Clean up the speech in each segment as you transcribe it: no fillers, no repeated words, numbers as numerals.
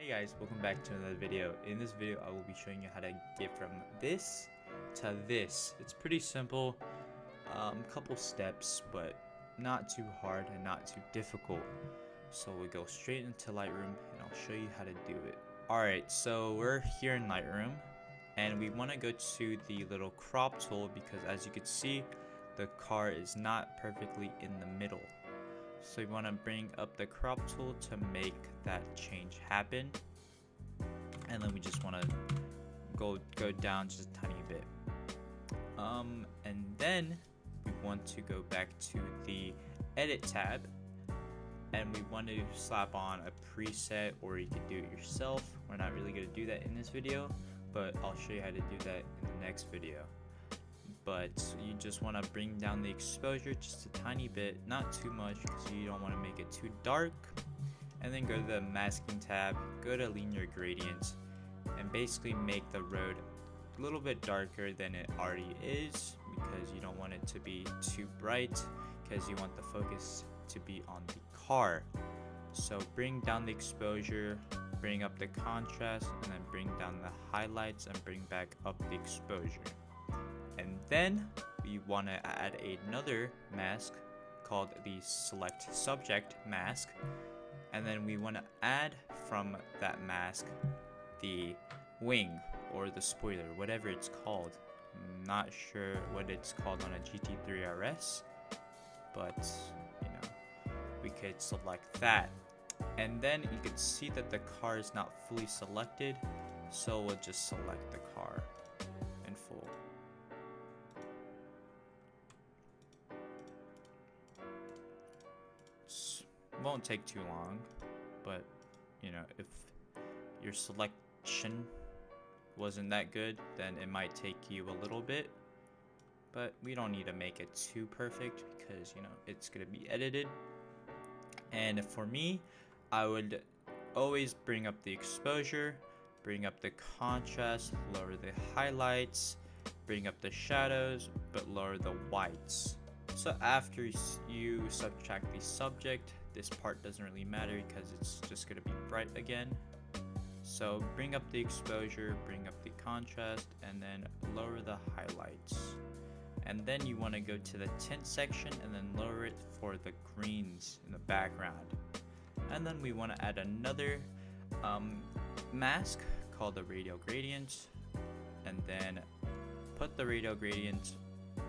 Hey guys, welcome back to another video. In this video I will be showing you how to get from this to this. It's pretty simple, couple steps, but not too hard and not too difficult. So we go straight into Lightroom and I'll show you how to do it. Alright, so we're here in Lightroom and we want to go to the little crop tool because as you can see the car is not perfectly in the middle. So you want to bring up the crop tool to make that change happen, and then we just want to go down just a tiny bit, and then we want to go back to the edit tab and we want to slap on a preset, or you can do it yourself. We're not really going to do that in this video, but I'll show you how to do that in the next video. But you just want to bring down the exposure just a tiny bit, not too much because you don't want to make it too dark, and then go to the masking tab, go to linear gradient, and basically make the road a little bit darker than it already is because you don't want it to be too bright because you want the focus to be on the car. So bring down the exposure, bring up the contrast, and then bring down the highlights and bring back up the exposure. And then we want to add another mask called the select subject mask, and then we want to add from that mask the wing or the spoiler, whatever it's called. I'm not sure what it's called on a GT3 RS, but you know, we could select that. And then you can see that the car is not fully selected, so we'll just select the car in full. Won't take too long, but you know, if your selection wasn't that good, then it might take you a little bit, but we don't need to make it too perfect because you know it's gonna be edited. And for me, I would always bring up the exposure, bring up the contrast, lower the highlights, bring up the shadows, but lower the whites. So after you subtract the subject, this part doesn't really matter because it's just going to be bright again. So bring up the exposure, bring up the contrast, and then lower the highlights. And then you want to go to the tint section and then lower it for the greens in the background. And then we want to add another mask called the radial gradient, and then put the radial gradient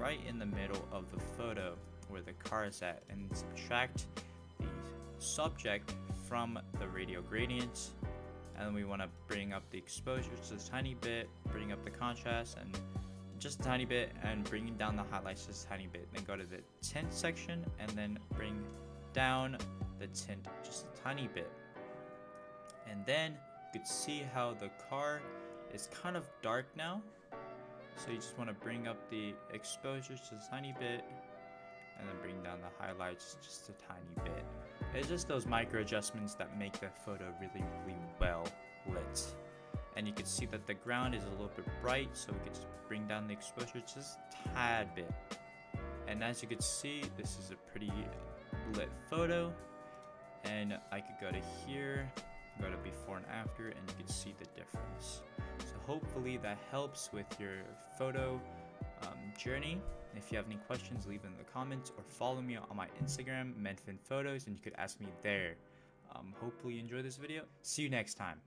right in the middle of the photo where the car is at, and subtract the subject from the radial gradient. And we want to bring up the exposure just a tiny bit, bring up the contrast and just a tiny bit, and bring down the highlights just a tiny bit. Then go to the tint section and then bring down the tint just a tiny bit. And then you can see how the car is kind of dark now. So you just want to bring up the exposure just a tiny bit and then bring down the highlights just a tiny bit. It's just those micro adjustments that make the photo really well lit. And you can see that the ground is a little bit bright, so we can just bring down the exposure just a tad bit. And as you can see, this is a pretty lit photo. And I could go to here, go to before and after, and you can see the difference. So hopefully that helps with your photo journey. If you have any questions, leave them in the comments or follow me on my Instagram, Menfin Photos, and you could ask me there. Hopefully you enjoy this video. See you next time.